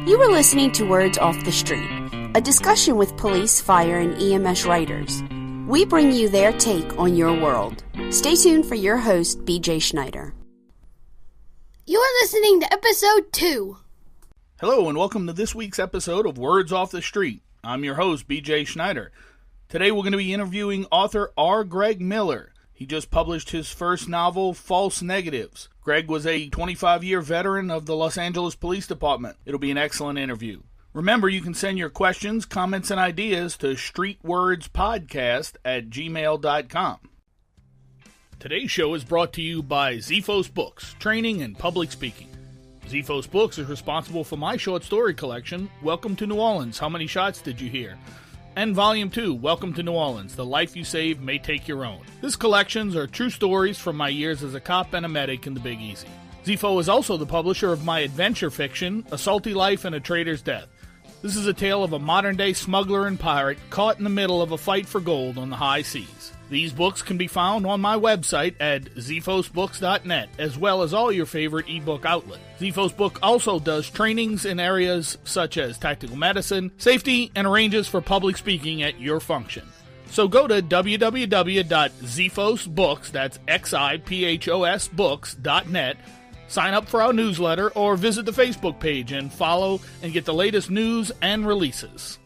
You are listening to Words Off the Street, a discussion with police, fire, and EMS writers. We bring you their take on your world. Stay tuned for your host, BJ Schneider. You are listening to episode 2. Hello and welcome to this week's episode of Words Off the Street. I'm your host, BJ Schneider. Today we're going to be interviewing author R. Greg Miller. He just published his first novel, False Negatives. Greg was a 25-year veteran of the Los Angeles Police Department. It'll be an excellent interview. Remember, you can send your questions, comments, and ideas to streetwordspodcast@gmail.com. Today's show is brought to you by Xephos Books, Training in Public Speaking. Xephos Books is responsible for my short story collection, Welcome to New Orleans, How Many Shots Did You Hear? And Volume 2, Welcome to New Orleans, The Life You Save May Take Your Own. These collections are true stories from my years as a cop and a medic in the Big Easy. Xepho is also the publisher of my adventure fiction, A Salty Life and a Traitor's Death. This is a tale of a modern-day smuggler and pirate caught in the middle of a fight for gold on the high seas. These books can be found on my website at zephosbooks.net, as well as all your favorite ebook outlets. Xephos Book also does trainings in areas such as tactical medicine, safety, and arranges for public speaking at your function. So go to www.zephosbooks, that's Xipho's books.net, sign up for our newsletter, or visit the Facebook page and follow and get the latest news and releases.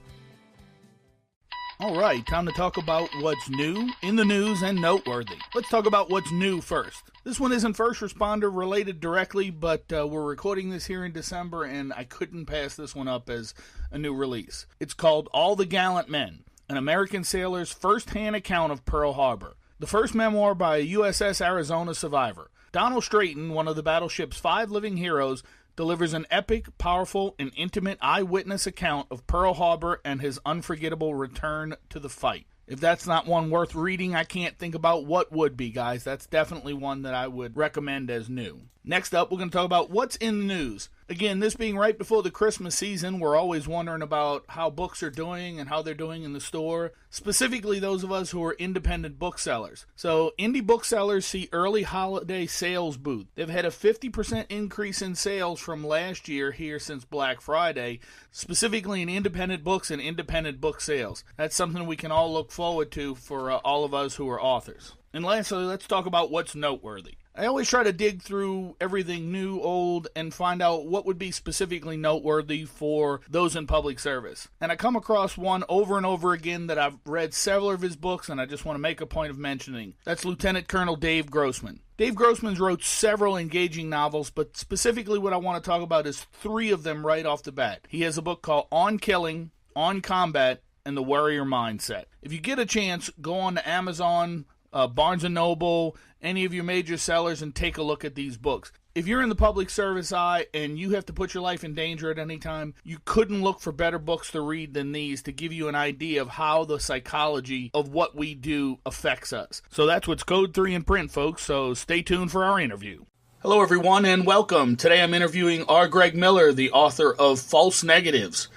All right, time to talk about what's new in the news and noteworthy. Let's talk about what's new first. This one isn't first responder related directly, but we're recording this here in December, and I couldn't pass this one up as a new release. It's called All the Gallant Men, an American sailor's first-hand account of Pearl Harbor, the first memoir by a USS Arizona survivor. Donald Strayton, one of the battleship's 5 living heroes, delivers an epic, powerful, and intimate eyewitness account of Pearl Harbor and his unforgettable return to the fight. If that's not one worth reading, I can't think about what would be, guys. That's definitely one that I would recommend as new. Next up, we're going to talk about what's in the news. Again, this being right before the Christmas season, we're always wondering about how books are doing and how they're doing in the store, specifically those of us who are independent booksellers. So, indie booksellers see early holiday sales boost. They've had a 50% increase in sales from last year here since Black Friday, specifically in independent books and independent book sales. That's something we can all look forward to for all of us who are authors. And lastly, let's talk about what's noteworthy. I always try to dig through everything new, old, and find out what would be specifically noteworthy for those in public service. And I come across one over and over again that I've read several of his books, and I just want to make a point of mentioning. That's Lieutenant Colonel Dave Grossman. Dave Grossman's wrote several engaging novels, but specifically what I want to talk about is 3 of them right off the bat. He has a book called On Killing, On Combat, and The Warrior Mindset. If you get a chance, go on to Amazon, Barnes & Noble, any of your major sellers, and take a look at these books. If you're in the public service eye and you have to put your life in danger at any time, you couldn't look for better books to read than these to give you an idea of how the psychology of what we do affects us. So that's what's Code 3 in print, folks, so stay tuned for our interview. Hello, everyone, and welcome. Today I'm interviewing R. Greg Miller, the author of False Negatives.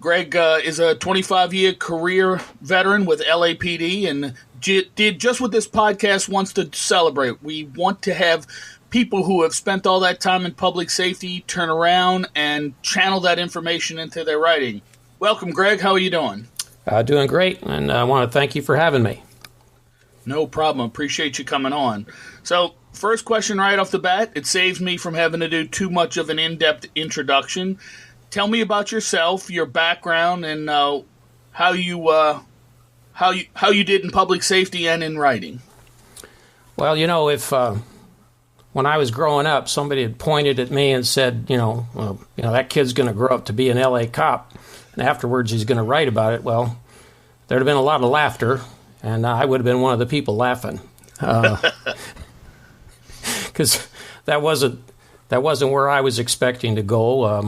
Greg is a 25-year career veteran with LAPD and did just what this podcast wants to celebrate. We want to have people who have spent all that time in public safety turn around and channel that information into their writing. Welcome, Greg. How are you doing? Doing great, and I want to thank you for having me. No problem. Appreciate you coming on. So, first question right off the bat. It saves me from having to do too much of an in-depth introduction. Tell me about yourself, your background, and how you did in public safety and in writing. Well, if when I was growing up, somebody had pointed at me and said, that kid's going to grow up to be an LA cop, and afterwards he's going to write about it. Well, there'd have been a lot of laughter, and I would have been one of the people laughing, because that wasn't where I was expecting to go.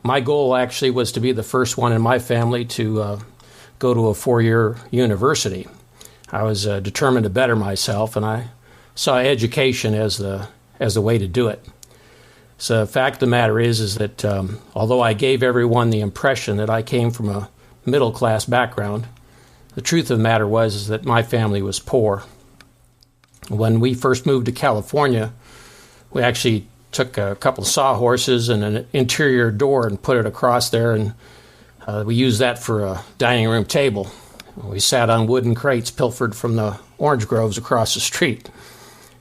My goal actually was to be the first one in my family to go to a 4-year university. I was determined to better myself, and I saw education as the way to do it. So the fact of the matter is that although I gave everyone the impression that I came from a middle-class background, the truth of the matter was that my family was poor. When we first moved to California, we actually took a couple of sawhorses and an interior door and put it across there, and we used that for a dining room table. We sat on wooden crates pilfered from the orange groves across the street.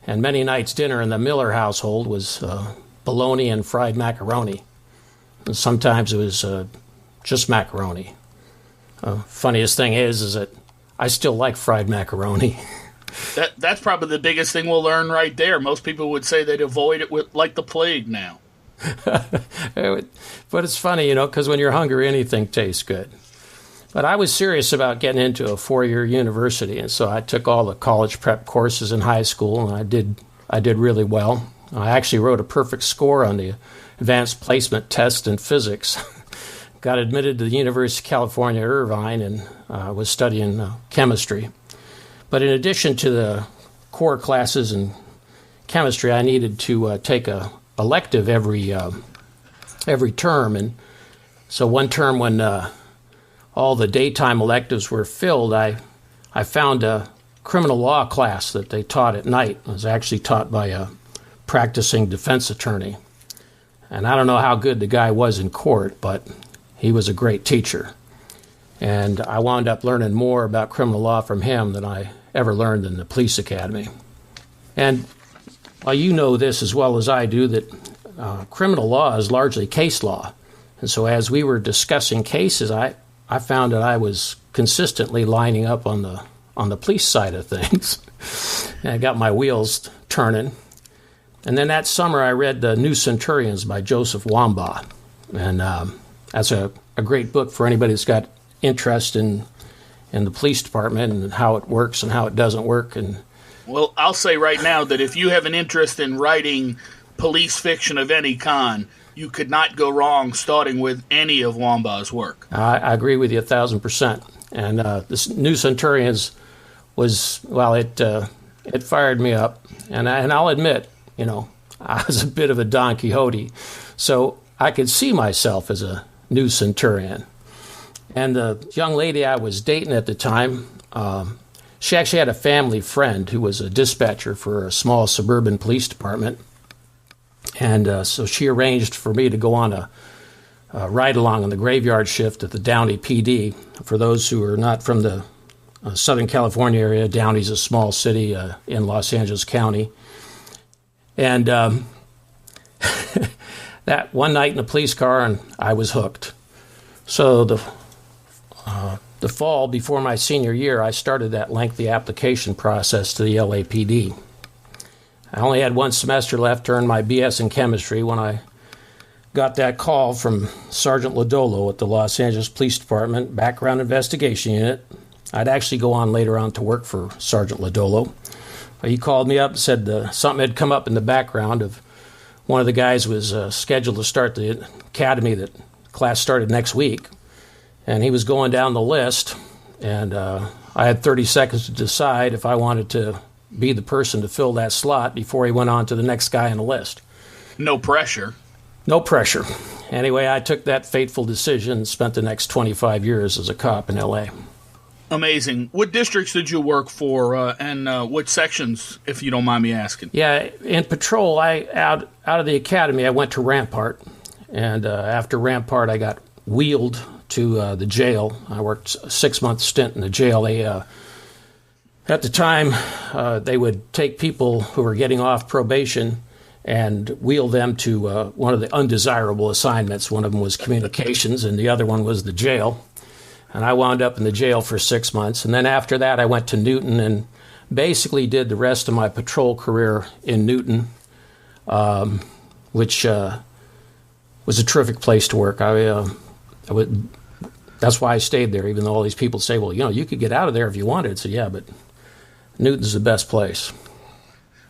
And many nights' dinner in the Miller household was bologna and fried macaroni. And sometimes it was just macaroni. Funniest thing is that I still like fried macaroni. That's probably the biggest thing we'll learn right there. Most people would say they'd avoid it like the plague now. But it's funny, because when you're hungry, anything tastes good. But I was serious about getting into a 4-year university, and so I took all the college prep courses in high school, and I did really well. I actually wrote a perfect score on the advanced placement test in physics. Got admitted to the University of California, Irvine, and was studying chemistry. But in addition to the core classes in chemistry, I needed to take a elective every term. And so one term when all the daytime electives were filled, I found a criminal law class that they taught at night. It was actually taught by a practicing defense attorney. And I don't know how good the guy was in court, but he was a great teacher. And I wound up learning more about criminal law from him than I ever learned in the police academy. And you know this as well as I do, that criminal law is largely case law. And so as we were discussing cases, I found that I was consistently lining up on the police side of things. And I got my wheels turning. And then that summer I read The New Centurions by Joseph Wambaugh. And that's a great book for anybody that's got interest in the police department and how it works and how it doesn't work. And well, I'll say right now that if you have an interest in writing police fiction of any kind, you could not go wrong starting with any of Wambaugh's work. I agree with you 1,000%. And this New Centurions was, well, it fired me up. And I'll admit, I was a bit of a Don Quixote, so I could see myself as a new centurion. And the young lady I was dating at the time, she actually had a family friend who was a dispatcher for a small suburban police department. And so she arranged for me to go on a ride-along on the graveyard shift at the Downey PD. For those who are not from the Southern California area, Downey's a small city in Los Angeles County. And that one night in the police car, and I was hooked. So the fall before my senior year, I started that lengthy application process to the LAPD. I only had one semester left to earn my BS in chemistry when I got that call from Sergeant Lodolo at the Los Angeles Police Department Background Investigation Unit. I'd actually go on later on to work for Sergeant Lodolo. He called me up and said something had come up in the background of one of the guys was scheduled to start the academy. That class started next week. And he was going down the list, and I had 30 seconds to decide if I wanted to be the person to fill that slot before he went on to the next guy on the list. No pressure. No pressure. Anyway, I took that fateful decision and spent the next 25 years as a cop in L.A. Amazing. What districts did you work for, and which sections, if you don't mind me asking? Yeah, in patrol, out of the academy, I went to Rampart. And after Rampart, I got wheeled to the jail. I worked a 6-month stint in the jail. At the time, they would take people who were getting off probation and wheel them to one of the undesirable assignments. One of them was communications, and the other one was the jail. And I wound up in the jail for 6 months. And then after that, I went to Newton and basically did the rest of my patrol career in Newton, which was a terrific place to work. That's why I stayed there, even though all these people say, well, you could get out of there if you wanted. So, yeah, but Newton's the best place.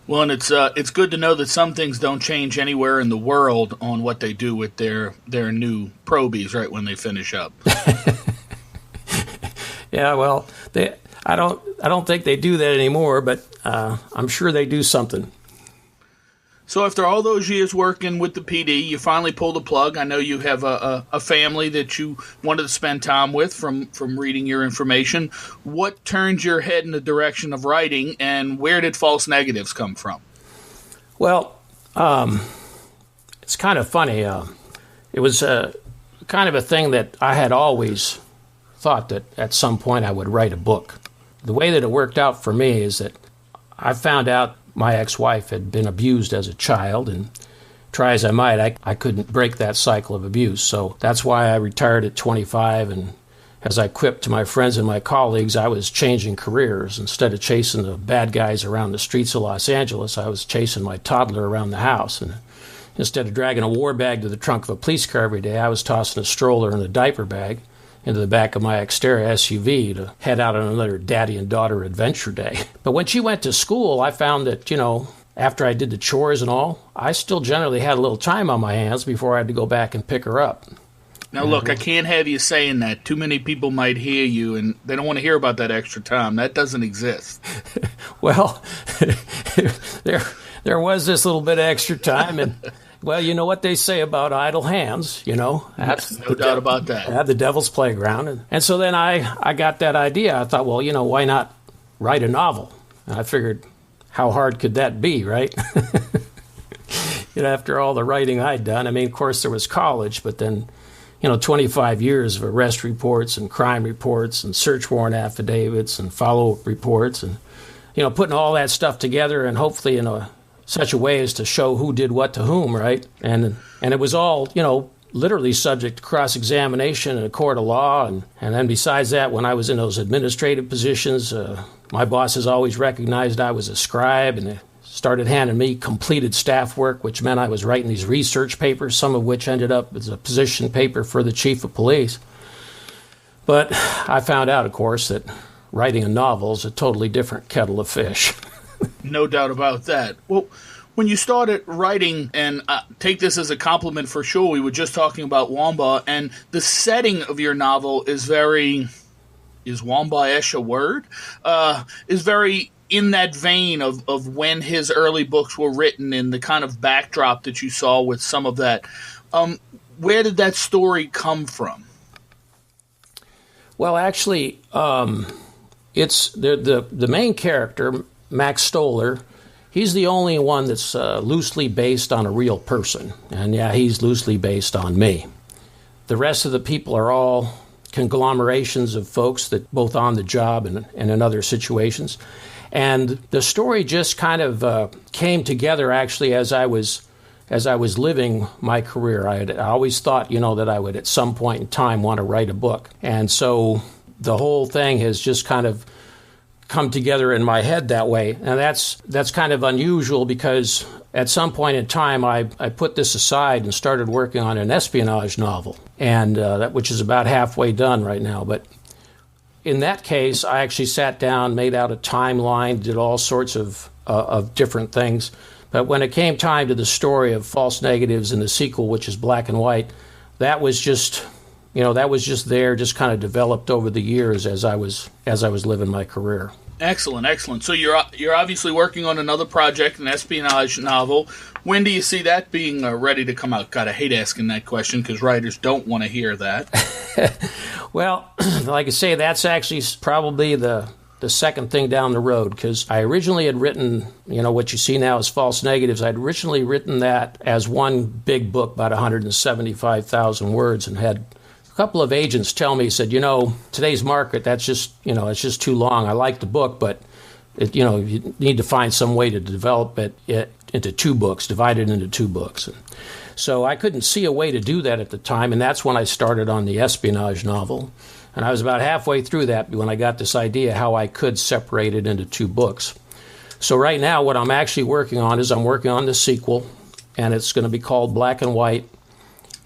Well, and it's good to know that some things don't change anywhere in the world on what they do with their new probies right when they finish up. Yeah, well, I don't think they do that anymore, but I'm sure they do something. So after all those years working with the PD, you finally pulled the plug. I know you have a family that you wanted to spend time with from reading your information. What turned your head in the direction of writing, and where did false negatives come from? Well, It's kind of funny. It was kind of a thing that I had always thought that at some point I would write a book. The way that it worked out for me is that I found out my ex-wife had been abused as a child, and try as I might, I couldn't break that cycle of abuse. So that's why I retired at 25, and as I quipped to my friends and my colleagues, I was changing careers. Instead of chasing the bad guys around the streets of Los Angeles, I was chasing my toddler around the house. And instead of dragging a war bag to the trunk of a police car every day, I was tossing a stroller and a diaper bag into the back of my Xterra SUV to head out on another daddy and daughter adventure day. But when she went to school, I found that, after I did the chores and all, I still generally had a little time on my hands before I had to go back and pick her up. Now, look, I can't have you saying that. Too many people might hear you, and they don't want to hear about that extra time. That doesn't exist. Well, there was this little bit of extra time, and well, you know what they say about idle hands, That's no doubt about that. At the devil's playground. And so then I got that idea. I thought, well, why not write a novel? And I figured, how hard could that be, right? After all the writing I'd done. I mean, of course, there was college, but then, 25 years of arrest reports and crime reports and search warrant affidavits and follow-up reports and, putting all that stuff together and hopefully in such a way as to show who did what to whom, right? And it was all, literally subject to cross-examination in a court of law. And then besides that, when I was in those administrative positions, my bosses always recognized I was a scribe, and they started handing me completed staff work, which meant I was writing these research papers, some of which ended up as a position paper for the chief of police. But I found out, of course, that writing a novel is a totally different kettle of fish. No doubt about that. Well, when you started writing, and take this as a compliment for sure, we were just talking about Wamba, and the setting of your novel is very, is Wamba-ish a word? Is very in that vein of when his early books were written and the kind of backdrop that you saw with some of that. Where did that story come from? Well, actually, it's the main character, Max Stoller. He's the only one that's loosely based on a real person. And yeah, he's loosely based on me. The rest of the people are all conglomerations of folks that both on the job and in other situations. And the story just kind of came together actually as I was living my career. I always thought, that I would at some point in time want to write a book. And so the whole thing has just kind of come together in my head that way. And that's kind of unusual because at some point in time I put this aside and started working on an espionage novel, and which is about halfway done right now. But in that case, I actually sat down, made out a timeline, did all sorts of different things. But when it came time to the story of False Negatives and the sequel, which is Black and White, that was just there, just kind of developed over the years as I was living my career. Excellent. So you're obviously working on another project, an espionage novel. When do you see that being ready to come out? God, I hate asking that question because writers don't want to hear that. Well, like I say, that's actually probably the second thing down the road, because I originally had written, what you see now as False Negatives. I'd originally written that as one big book, about 175,000 words, and had a couple of agents tell me, said, today's market, that's just, it's just too long. I like the book, but you need to find some way to develop it into two books, divide it into two books. And so I couldn't see a way to do that at the time, and that's when I started on the espionage novel. And I was about halfway through that when I got this idea how I could separate it into two books. So right now what I'm actually working on is I'm working on the sequel, and it's going to be called Black and White,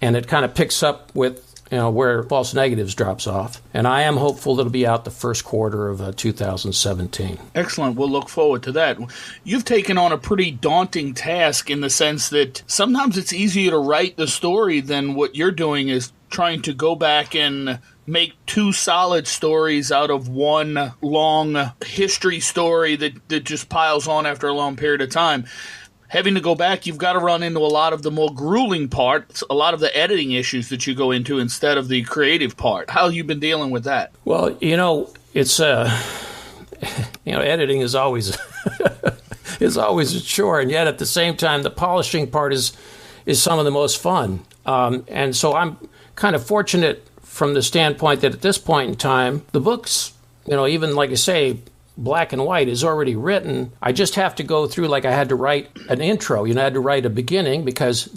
and it kind of picks up with where False Negatives drops off. And I am hopeful it'll be out the first quarter of 2017. Excellent. We'll look forward to that. You've taken on a pretty daunting task in the sense that sometimes it's easier to write the story than what you're doing is trying to go back and make two solid stories out of one long history story that just piles on after a long period of time. Having to go back, you've got to run into a lot of the more grueling parts, a lot of the editing issues that you go into instead of the creative part. How have you been dealing with that? Well, it's editing is always is always a chore, and yet at the same time, the polishing part is is some of the most fun. And so I'm kind of fortunate from the standpoint that at this point in time, the books, even like I say, black and white is already written. I just have to go through, like I had to write an intro. I had to write a beginning because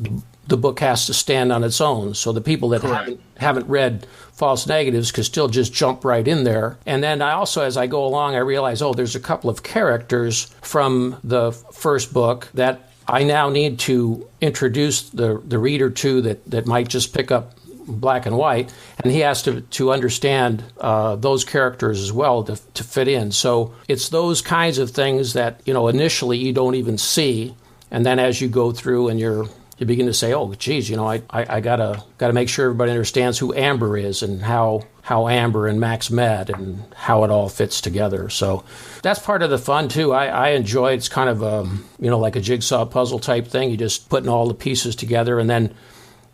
the book has to stand on its own. So the people that haven't read False Negatives could still just jump right in there. And then I also, as I go along, I realize, there's a couple of characters from the first book that I now need to introduce the reader to that might just pick up black and white, and he has to understand those characters as well to fit in. So it's those kinds of things that initially you don't even see, and then as you go through and you begin to say, oh, geez, I gotta make sure everybody understands who Amber is and how Amber and Max met and how it all fits together. So that's part of the fun too. I enjoy it's kind of like a jigsaw puzzle type thing. You just putting all the pieces together and then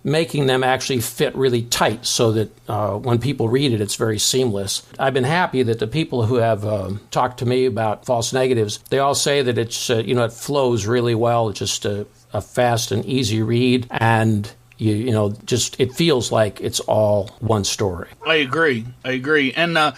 making them actually fit really tight so that when people read it, it's very seamless. I've been happy that the people who have talked to me about False Negatives, they all say that it's it flows really well. It's just a fast and easy read, and it feels like it's all one story. I agree. And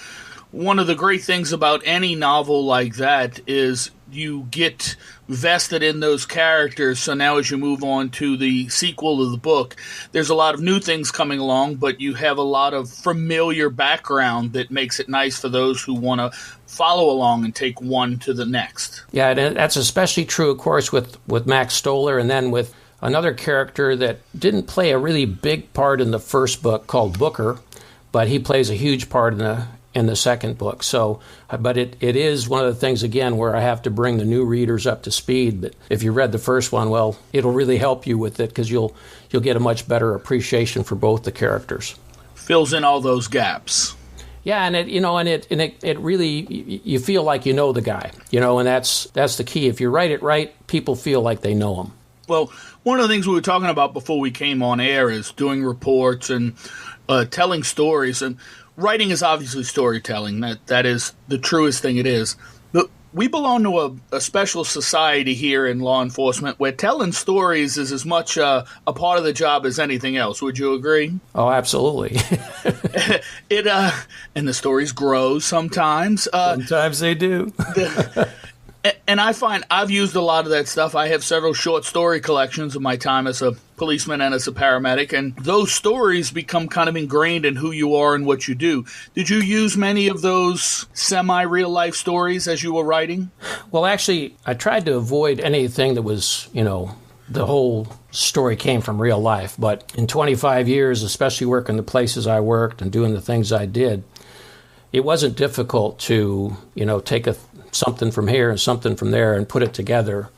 one of the great things about any novel like that is you get vested in those characters. So now as you move on to the sequel of the book, there's a lot of new things coming along, but you have a lot of familiar background that makes it nice for those who want to follow along and take one to the next. Yeah, and that's especially true, of course, with Max Stoller, and then with another character that didn't play a really big part in the first book called Booker, but he plays a huge part in the second book. So, but it is one of the things, again, where I have to bring the new readers up to speed. But if you read the first one, well, it'll really help you with it because you'll get a much better appreciation for both the characters. Fills in all those gaps. Yeah, and it really, you feel like the guy, and that's the key. If you write it right, people feel like they know him. Well, one of the things we were talking about before we came on air is doing reports and telling stories, and writing is obviously storytelling. That is the truest thing it is. But we belong to a special society here in law enforcement where telling stories is as much a part of the job as anything else. Would you agree? Oh, absolutely. And the stories grow sometimes. Sometimes they do. And I find I've used a lot of that stuff. I have several short story collections of my time as a policeman and as a paramedic, and those stories become kind of ingrained in who you are and what you do. Did you use many of those semi-real life stories as you were writing? Well, actually, I tried to avoid anything that was, the whole story came from real life. But in 25 years, especially working the places I worked and doing the things I did, it wasn't difficult to, take something from here and something from there and put it together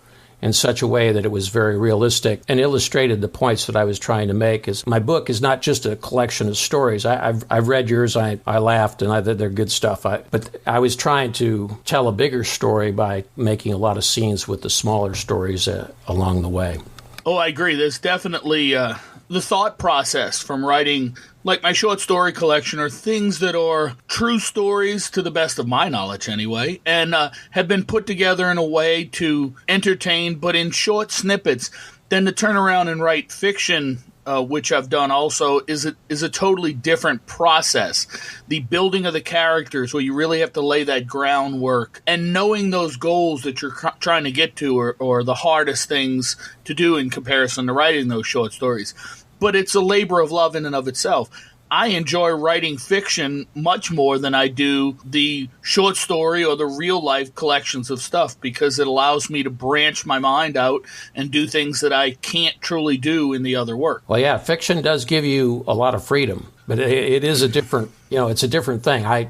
in such a way that it was very realistic and illustrated the points that I was trying to make. Is my book is not just a collection of stories. I've read yours. I laughed, and they're good stuff. But I was trying to tell a bigger story by making a lot of scenes with the smaller stories along the way. Oh, I agree. There's definitely the thought process from writing, like my short story collection, are things that are true stories, to the best of my knowledge anyway, and have been put together in a way to entertain, but in short snippets. Then to turn around and write fiction, which I've done also, is a totally different process. The building of the characters, where you really have to lay that groundwork, and knowing those goals that you're trying to get to are the hardest things to do in comparison to writing those short stories. But it's a labor of love in and of itself. I enjoy writing fiction much more than I do the short story or the real life collections of stuff, because it allows me to branch my mind out and do things that I can't truly do in the other work. Well, yeah, fiction does give you a lot of freedom, but it is a different, it's a different thing. I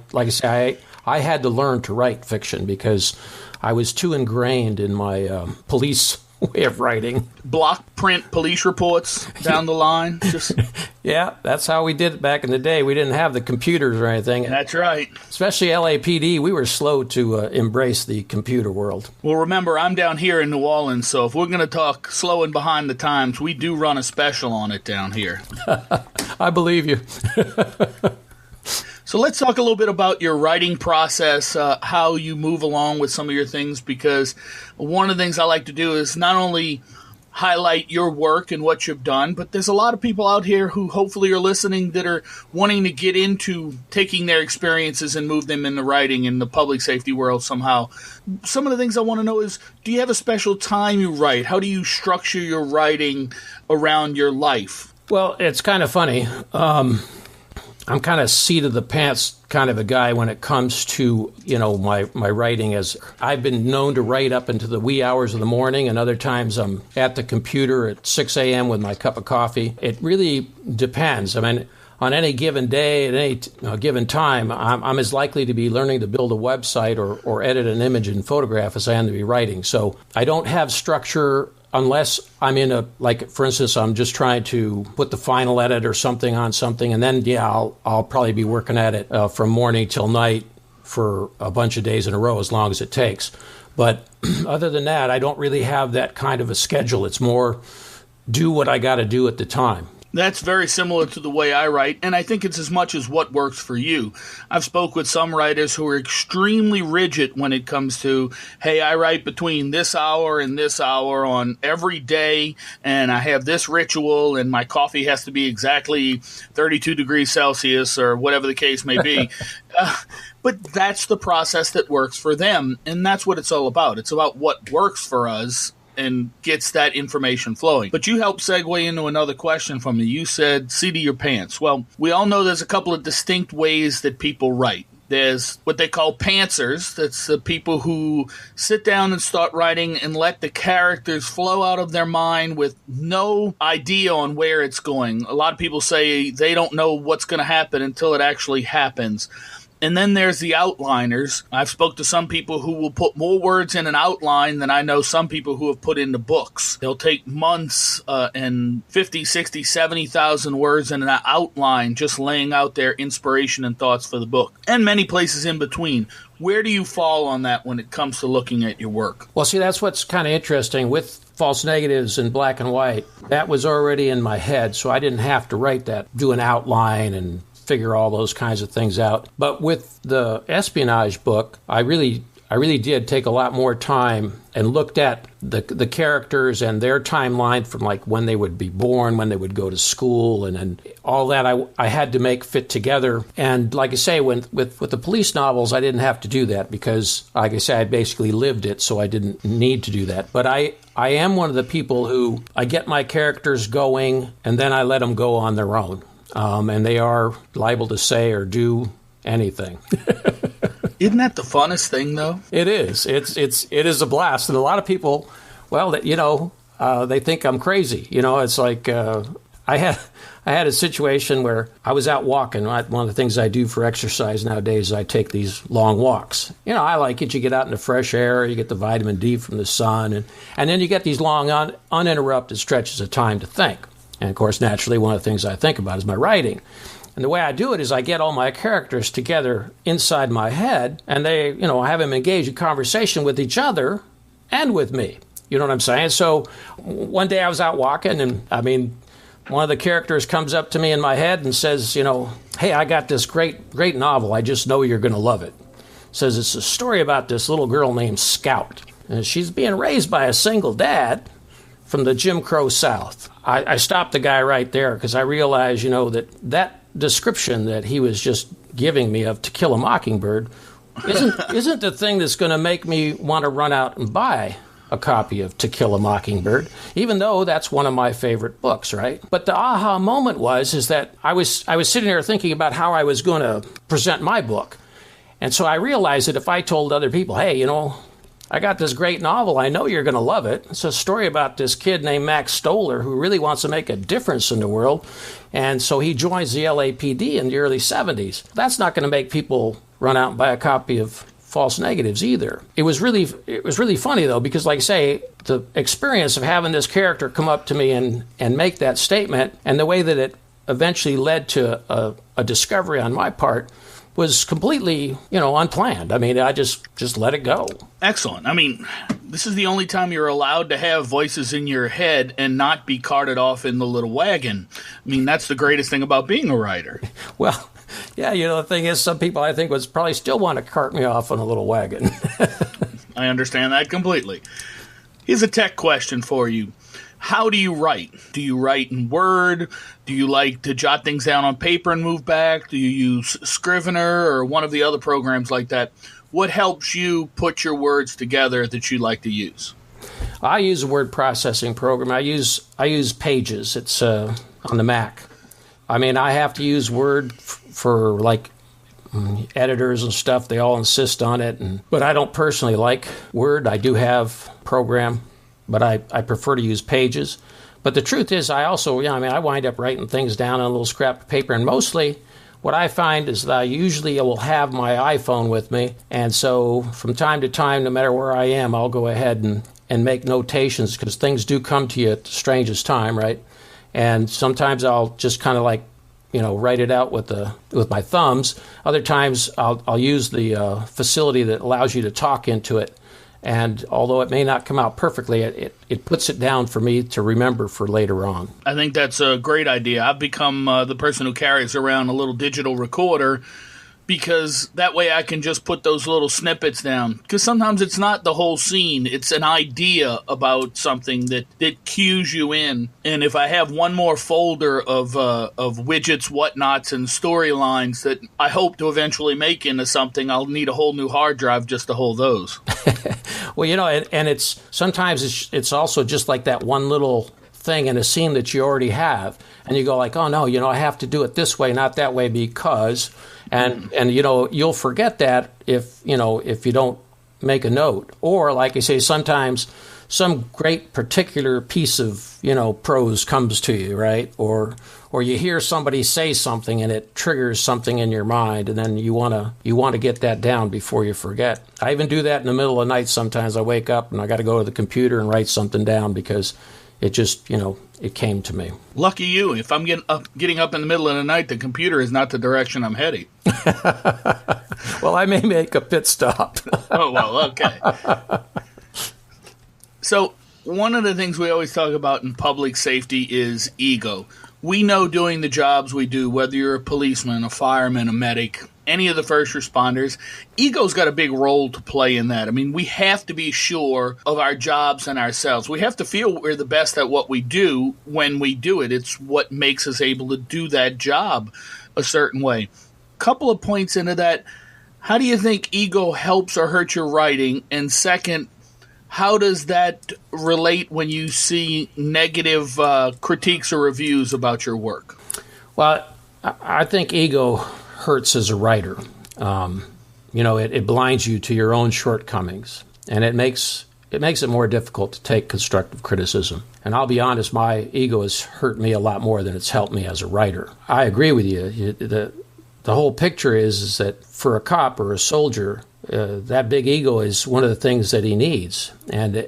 had to learn to write fiction because I was too ingrained in my police way of writing. Block print police reports down the line. Yeah, that's how we did it back in the day. We didn't have the computers or anything. That's right. Especially LAPD, we were slow to embrace the computer world. Well, remember, I'm down here in New Orleans, so if we're going to talk slow and behind the times, we do run a special on it down here. I believe you. So let's talk a little bit about your writing process, how you move along with some of your things, because one of the things I like to do is not only highlight your work and what you've done, but there's a lot of people out here who hopefully are listening that are wanting to get into taking their experiences and move them into writing in the public safety world somehow. Some of the things I want to know is, do you have a special time you write? How do you structure your writing around your life? Well, it's kind of funny. I'm kind of seat of the pants kind of a guy when it comes to, my writing. As I've been known to write up into the wee hours of the morning, and other times I'm at the computer at 6 a.m. with my cup of coffee. It really depends. I mean, on any given day, at any given time, I'm as likely to be learning to build a website or edit an image and photograph as I am to be writing. So I don't have structure unless I'm for instance, I'm just trying to put the final edit or something on something, and then, I'll probably be working at it from morning till night for a bunch of days in a row, as long as it takes. But other than that, I don't really have that kind of a schedule. It's more do what I got to do at the time. That's very similar to the way I write, and I think it's as much as what works for you. I've spoke with some writers who are extremely rigid when it comes to, hey, I write between this hour and this hour on every day, and I have this ritual, and my coffee has to be exactly 32 degrees Celsius or whatever the case may be. But that's the process that works for them, and that's what it's all about. It's about what works for us and gets that information flowing. But you helped segue into another question from me. You said, seat of your pants. Well, we all know there's a couple of distinct ways that people write. There's what they call pantsers. That's the people who sit down and start writing and let the characters flow out of their mind with no idea on where it's going. A lot of people say they don't know what's going to happen until it actually happens. And then there's the outliners. I've spoke to some people who will put more words in an outline than I know some people who have put into books. They'll take months and 50, 60, 70,000 words in an outline, just laying out their inspiration and thoughts for the book. And many places in between. Where do you fall on that when it comes to looking at your work? Well, see, that's what's kind of interesting. With false negatives in black and white, that was already in my head, so I didn't have to write that, do an outline and figure all those kinds of things out. But with the espionage book, I really did take a lot more time and looked at the characters and their timeline from like when they would be born, when they would go to school, and all that I had to make fit together. And like I say, with the police novels, I didn't have to do that because, like I say, I basically lived it, so I didn't need to do that. But I am one of the people who I get my characters going and then I let them go on their own. And they are liable to say or do anything. Isn't that the funnest thing, though? It is. It is a blast. And a lot of people, well, they think I'm crazy. It's like I had a situation where I was out walking. One of the things I do for exercise nowadays is I take these long walks. I like it. You get out in the fresh air, you get the vitamin D from the sun, and then you get these long, uninterrupted stretches of time to think. And, of course, naturally, one of the things I think about is my writing. And the way I do it is I get all my characters together inside my head, and I have them engage in conversation with each other and with me. You know what I'm saying? So one day I was out walking, and, one of the characters comes up to me in my head and says, hey, I got this great novel. I just know you're going to love it. Says it's a story about this little girl named Scout. And she's being raised by a single dad from the Jim Crow South. I stopped the guy right there because I realized, that description that he was just giving me of To Kill a Mockingbird isn't the thing that's going to make me want to run out and buy a copy of To Kill a Mockingbird, even though that's one of my favorite books, right? But the aha moment is that I was sitting there thinking about how I was going to present my book. And so I realized that if I told other people, hey, I got this great novel. I know you're going to love it. It's a story about this kid named Max Stoller who really wants to make a difference in the world. And so he joins the LAPD in the early 70s. That's not going to make people run out and buy a copy of false negatives either. It was really funny, though, because, like I say, the experience of having this character come up to me and make that statement and the way that it eventually led to a discovery on my part was completely, unplanned. I just let it go. Excellent. This is the only time you're allowed to have voices in your head and not be carted off in the little wagon. That's the greatest thing about being a writer. Well, yeah, the thing is, some people I think would probably still want to cart me off on a little wagon. I understand that completely. Here's a tech question for you. How do you write? Do you write in Word? Do you like to jot things down on paper and move back? Do you use Scrivener or one of the other programs like that? What helps you put your words together that you like to use? I use a word processing program. I use Pages. It's on the Mac. I mean, I have to use Word for like editors and stuff. They all insist on it. But I don't personally like Word. I do have a program, but I prefer to use Pages. But the truth is, I wind up writing things down on a little scrap of paper. And mostly what I find is that I usually will have my iPhone with me. And so from time to time, no matter where I am, I'll go ahead and make notations, because things do come to you at the strangest time, right? And sometimes I'll just kind of like, write it out with my thumbs. Other times I'll use the facility that allows you to talk into it. And although it may not come out perfectly, it puts it down for me to remember for later on. I think that's a great idea. I've become the person who carries around a little digital recorder, because that way I can just put those little snippets down. Because sometimes it's not the whole scene. It's an idea about something that cues you in. And if I have one more folder of widgets, whatnots, and storylines that I hope to eventually make into something, I'll need a whole new hard drive just to hold those. Well, and it's sometimes it's also just like that one little thing in a scene that you already have. And you go like, oh, no, I have to do it this way, not that way, because... And you'll forget that if you don't make a note. Or like I say, sometimes some great particular piece of prose comes to you, right? Or you hear somebody say something and it triggers something in your mind, and then you want to get that down before you forget. I even do that in the middle of the night. Sometimes I wake up and I got to go to the computer and write something down because it just it came to me. Lucky you. If I'm getting up in the middle of the night, the computer is not the direction I'm heading. Well, I may make a pit stop. Oh, well, okay. So one of the things we always talk about in public safety is ego. We know doing the jobs we do, whether you're a policeman, a fireman, a medic, any of the first responders, ego's got a big role to play in that. I mean, we have to be sure of our jobs and ourselves. We have to feel we're the best at what we do when we do it. It's what makes us able to do that job a certain way. Couple of points into that. How do you think ego helps or hurts your writing? And second, how does that relate when you see negative critiques or reviews about your work? Well, I think ego hurts as a writer. It blinds you to your own shortcomings, and it makes it more difficult to take constructive criticism. And I'll be honest, my ego has hurt me a lot more than it's helped me as a writer. I agree with you. The whole picture is that for a cop or a soldier, that big ego is one of the things that he needs. And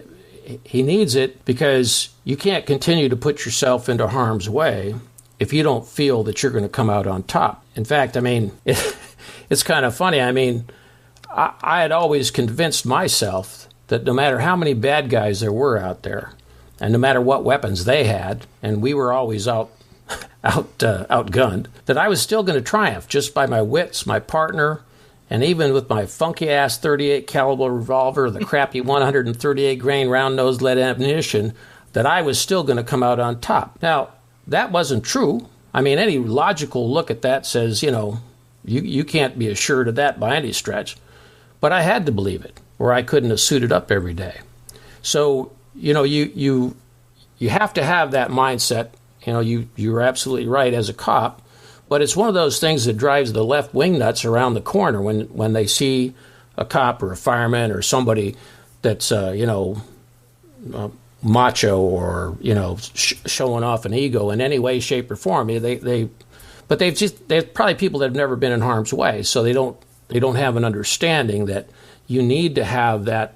he needs it because you can't continue to put yourself into harm's way if you don't feel that you're going to come out on top. In fact, it's kind of funny. I had always convinced myself that no matter how many bad guys there were out there, and no matter what weapons they had, and we were always outgunned, that I was still going to triumph just by my wits, my partner, and even with my funky-ass 38 caliber revolver, the crappy 138 grain round-nosed lead ammunition, that I was still going to come out on top. Now, that wasn't true. Any logical look at that says, you can't be assured of that by any stretch. But I had to believe it, or I couldn't have suited up every day. So, you have to have that mindset. You're absolutely right as a cop, but it's one of those things that drives the left wing nuts around the corner when they see a cop or a fireman or somebody that's macho or showing off an ego in any way, shape, or form. They're probably people that have never been in harm's way, so they don't have an understanding that you need to have that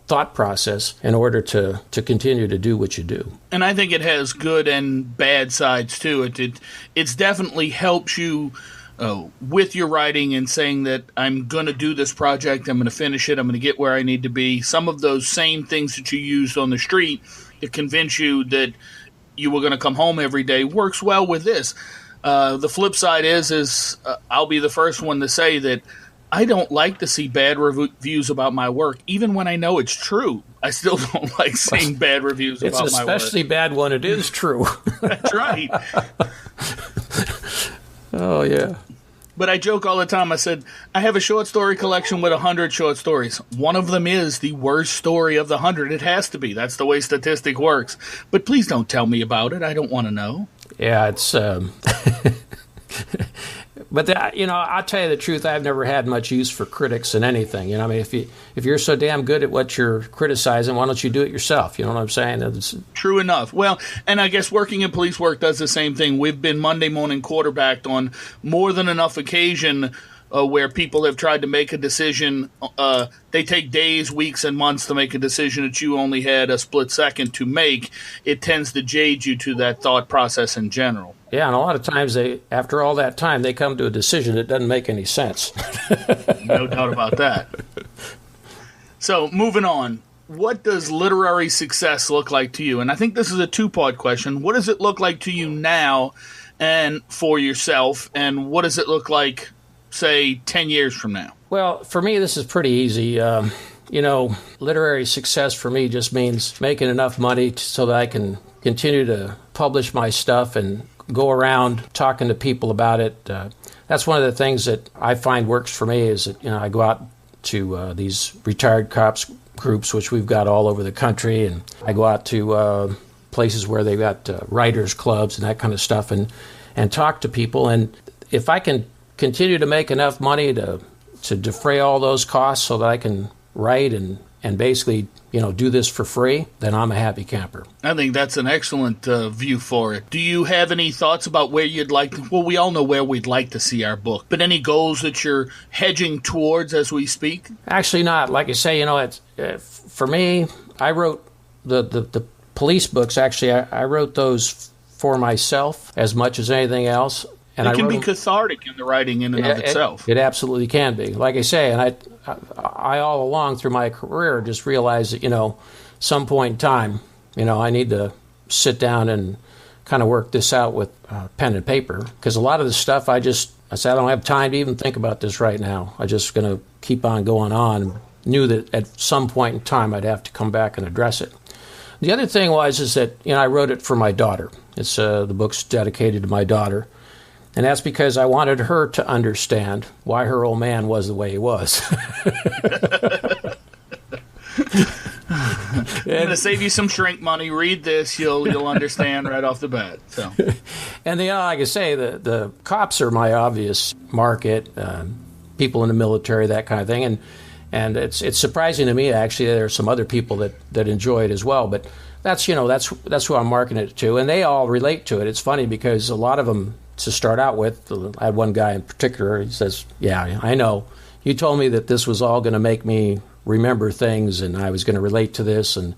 thought process in order to continue to do what you do. And I think it has good and bad sides to it. It's definitely helps you with your writing and saying that I'm going to do this project, I'm going to finish it, I'm going to get where I need to be. Some of those same things that you used on the street to convince you that you were going to come home every day works well with this. The flip side is I'll be the first one to say that I don't like to see bad reviews about my work, even when I know it's true. I still don't like seeing bad reviews about my work. It's especially bad when it is true. That's right. Oh, yeah. But I joke all the time. I said, I have a short story collection with 100 short stories. One of them is the worst story of the 100. It has to be. That's the way statistic works. But please don't tell me about it. I don't want to know. Yeah, it's... But I'll tell you the truth. I've never had much use for critics in anything. I mean, if you're so damn good at what you're criticizing, why don't you do it yourself? You know what I'm saying? True enough. Well, and I guess working in police work does the same thing. We've been Monday morning quarterbacked on more than enough occasion where people have tried to make a decision. They take days, weeks, and months to make a decision that you only had a split second to make. It tends to jade you to that thought process in general. Yeah, and a lot of times, after all that time, they come to a decision that doesn't make any sense. No doubt about that. So, moving on. What does literary success look like to you? And I think this is a two-part question. What does it look like to you now and for yourself? And what does it look like, say, 10 years from now? Well, for me, this is pretty easy. Literary success for me just means making enough money so that I can continue to publish my stuff and go around talking to people about it. That's one of the things that I find works for me is that, I go out to these retired cops groups, which we've got all over the country, and I go out to places where they've got writers clubs and that kind of stuff and talk to people. And if I can continue to make enough money to defray all those costs so that I can write and basically, do this for free, then I'm a happy camper. I think that's an excellent view for it. Do you have any thoughts about where you'd like to, well, we all know where we'd like to see our book, but any goals that you're hedging towards as we speak? Actually not. Like I say, it's for me, I wrote the police books. Actually, I wrote those for myself as much as anything else. And it can be cathartic in the writing in and of itself. It absolutely can be. Like I say, and I all along through my career just realized that, some point in time, I need to sit down and kind of work this out with pen and paper. Because a lot of the stuff I said, I don't have time to even think about this right now. I'm just going to keep on going on. Knew that at some point in time I'd have to come back and address it. The other thing is that, I wrote it for my daughter. It's the book's dedicated to my daughter. And that's because I wanted her to understand why her old man was the way he was. I'm going to save you some shrink money. Read this. You'll understand right off the bat. So, and like I say, the cops are my obvious market, people in the military, that kind of thing. And it's surprising to me, actually, there are some other people that enjoy it as well. But that's who I'm marketing it to. And they all relate to it. It's funny because a lot of them, to start out with, I had one guy in particular, he says, yeah, I know. You told me that this was all going to make me remember things and I was going to relate to this, and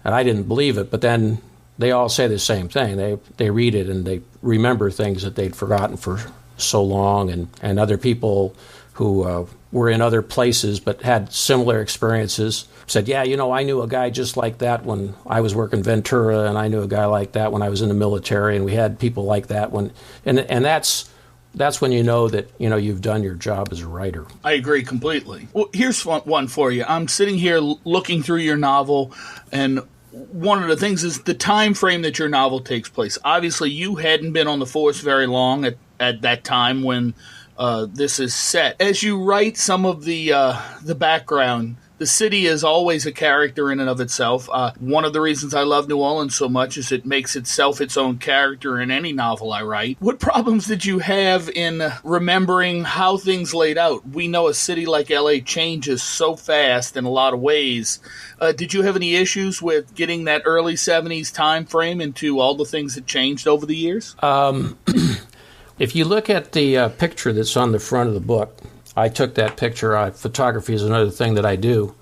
I didn't believe it. But then they all say the same thing. They read it and they remember things that they'd forgotten for so long, and other people who were in other places but had similar experiences said, yeah, I knew a guy just like that when I was working Ventura, and I knew a guy like that when I was in the military, and we had people like that when, and that's when you know that you've done your job as a writer. I agree completely. Well, here's one for you. I'm sitting here looking through your novel, and one of the things is the time frame that your novel takes place. Obviously, you hadn't been on the force very long at that time when this is set. As you write some of the background, the city is always a character in and of itself. One of the reasons I love New Orleans so much is it makes itself its own character in any novel I write. What problems did you have in remembering how things laid out? We know a city like LA changes so fast in a lot of ways. Did you have any issues with getting that early 70s time frame into all the things that changed over the years? If you look at the picture that's on the front of the book, I took that picture. Photography is another thing that I do,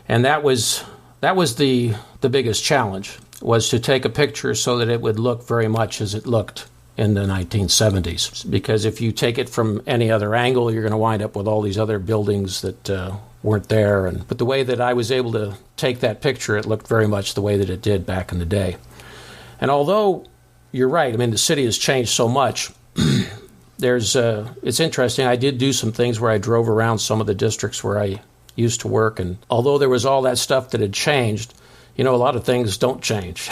and that was the biggest challenge, was to take a picture so that it would look very much as it looked in the 1970s. Because if you take it from any other angle, you're going to wind up with all these other buildings that weren't there. But the way that I was able to take that picture, it looked very much the way that it did back in the day. And although you're right, I mean, the city has changed so much. it's interesting. I did do some things where I drove around some of the districts where I used to work, and although there was all that stuff that had changed, a lot of things don't change.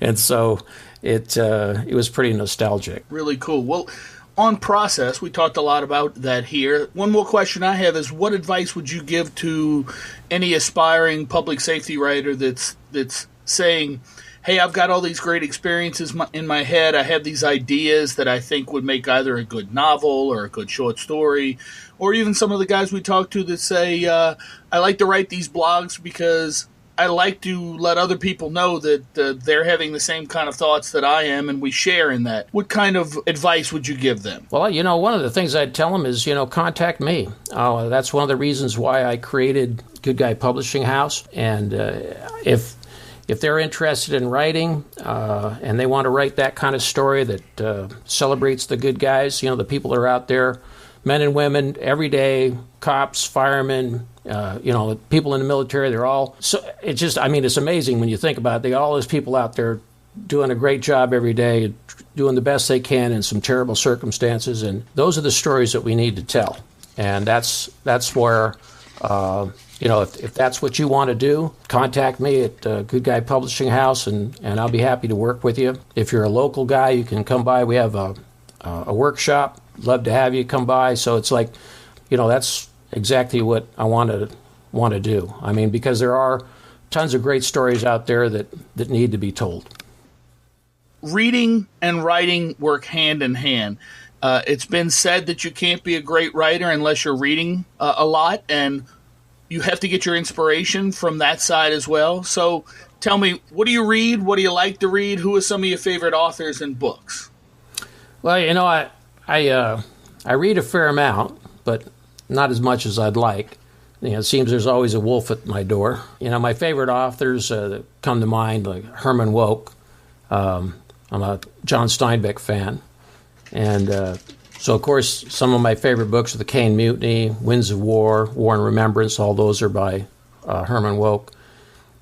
And so it was pretty nostalgic. Really cool. Well, on process, we talked a lot about that here. One more question I have is, what advice would you give to any aspiring public safety writer that's saying, hey, I've got all these great experiences in my head. I have these ideas that I think would make either a good novel or a good short story, or even some of the guys we talk to that say, I like to write these blogs because I like to let other people know that they're having the same kind of thoughts that I am, and we share in that. What kind of advice would you give them? Well, one of the things I'd tell them is, contact me. That's one of the reasons why I created Good Guy Publishing House. And if they're interested in writing and they want to write that kind of story that celebrates the good guys, the people that are out there, men and women, every day, cops, firemen, people in the military, they're all, so it's amazing when you think about it. They all those people out there doing a great job every day, doing the best they can in some terrible circumstances, and those are the stories that we need to tell. And that's where, if that's what you want to do, contact me at Good Guy Publishing House, and I'll be happy to work with you. If you're a local guy, you can come by. We have a workshop. Love to have you come by. So it's like, that's exactly what I want to do. I mean, because there are tons of great stories out there that need to be told. Reading and writing work hand in hand. It's been said that you can't be a great writer unless you're reading a lot, and you have to get your inspiration from that side as well. So tell me, what do you read? What do you like to read? Who are some of your favorite authors and books? Well, I read a fair amount, but not as much as I'd like. It seems there's always a wolf at my door. My favorite authors that come to mind, like Herman Wouk. I'm a John Steinbeck fan. And so, of course, some of my favorite books are The Caine Mutiny, Winds of War, War and Remembrance. All those are by Herman Wouk.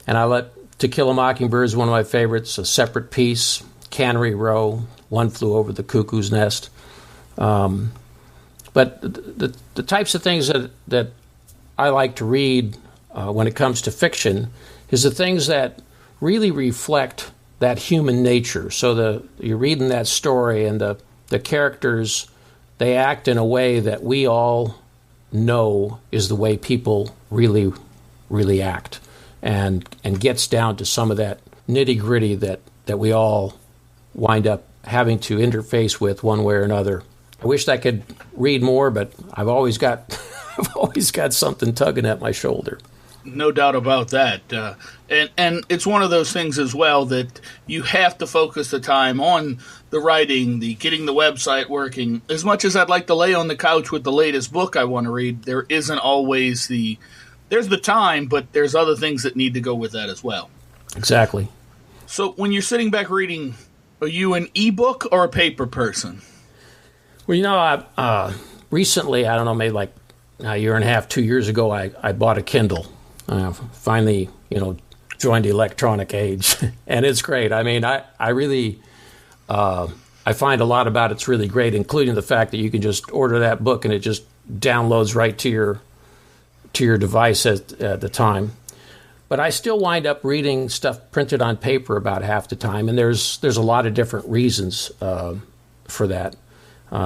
And To Kill a Mockingbird is one of my favorites. A Separate Peace, Cannery Row, One Flew Over the Cuckoo's Nest. But the types of things that I like to read when it comes to fiction is the things that really reflect that human nature. So you're reading that story, and the characters, they act in a way that we all know is the way people really, really act, and gets down to some of that nitty-gritty that we all wind up having to interface with one way or another. I wish I could read more, but I've always got something tugging at my shoulder. No doubt about that. And it's one of those things as well that you have to focus the time on the writing, the getting the website working. As much as I'd like to lay on the couch with the latest book I want to read, there isn't always there's the time, but there's other things that need to go with that as well. Exactly. So when you're sitting back reading, are you an ebook or a paper person? Well, recently, I don't know, maybe like a year and a half, 2 years ago, I bought a Kindle. Finally, joined the electronic age, and it's great. I mean, I really, I find a lot about it's really great, including the fact that you can just order that book and it just downloads right to your device at the time. But I still wind up reading stuff printed on paper about half the time, and there's a lot of different reasons for that.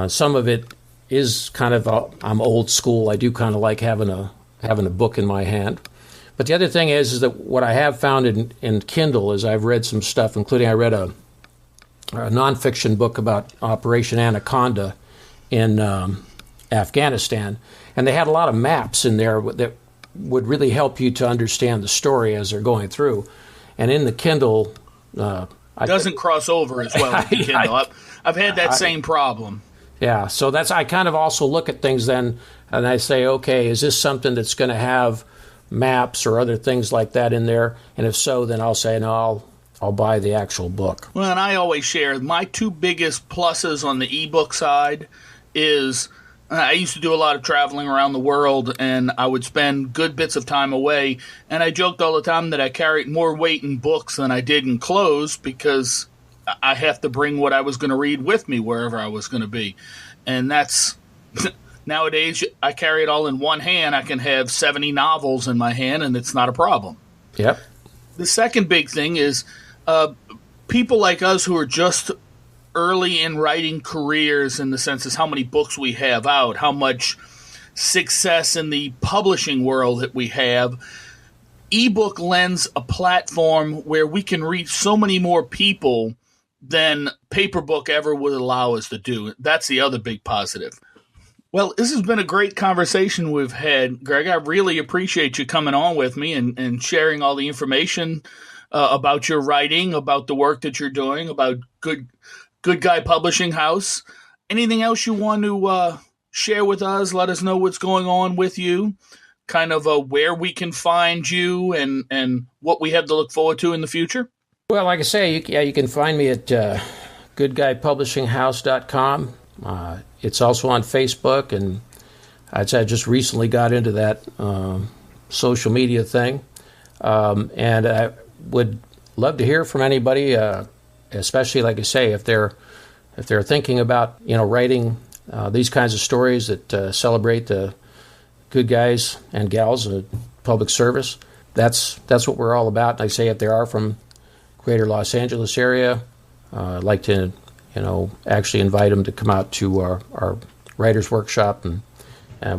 Some of it is kind of I'm old school. I do kind of like having a book in my hand. But the other thing is that what I have found in Kindle is I've read some stuff, including I read a nonfiction book about Operation Anaconda in Afghanistan, and they had a lot of maps in there that would really help you to understand the story as they're going through. And in the Kindle, doesn't cross over as well with the Kindle. I've had that same problem. Yeah, so I kind of also look at things then, and I say, okay, is this something that's going to have maps or other things like that in there? And if so, then I'll say, no, I'll buy the actual book. Well, and I always share my two biggest pluses on the ebook side is I used to do a lot of traveling around the world, and I would spend good bits of time away, and I joked all the time that I carried more weight in books than I did in clothes because I have to bring what I was going to read with me wherever I was going to be. And that's nowadays I carry it all in one hand. I can have 70 novels in my hand, and it's not a problem. Yep. The second big thing is people like us who are just early in writing careers, in the sense is how many books we have out, how much success in the publishing world that we have. Ebook lends a platform where we can reach so many more people than paper book ever would allow us to do. That's the other big positive. Well, this has been a great conversation we've had, Greg. I really appreciate you coming on with me and sharing all the information about your writing, about the work that you're doing, about Good Guy Publishing House. Anything else you want to share with us? Let us know what's going on with you. Kind of where we can find you and what we have to look forward to in the future? Well, like I say, you can find me at goodguypublishinghouse.com. It's also on Facebook, and I'd say I just recently got into that social media thing. And I would love to hear from anybody, especially, like I say, if they're thinking about writing these kinds of stories that celebrate the good guys and gals in public service. That's what we're all about. And I say if they are from greater Los Angeles area, I'd like to, actually invite them to come out to our writers' workshop, and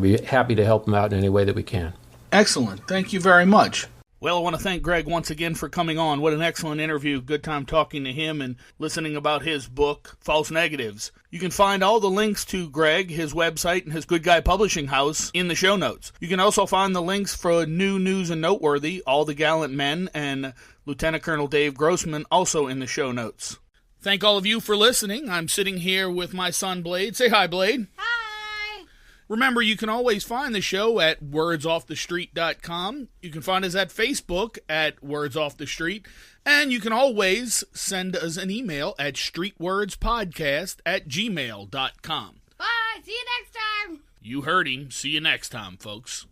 be happy to help them out in any way that we can. Excellent. Thank you very much. Well, I want to thank Greg once again for coming on. What an excellent interview. Good time talking to him and listening about his book, False Negatives. You can find all the links to Greg, his website, and his Good Guy Publishing House in the show notes. You can also find the links for New News and Noteworthy, All the Gallant Men, and Lieutenant Colonel Dave Grossman also in the show notes. Thank all of you for listening. I'm sitting here with my son, Blade. Say hi, Blade. Hi. Remember, you can always find the show at wordsoffthestreet.com. You can find us at Facebook at Words Off the Street. And you can always send us an email at streetwordspodcast@gmail.com. Bye. See you next time. You heard him. See you next time, folks.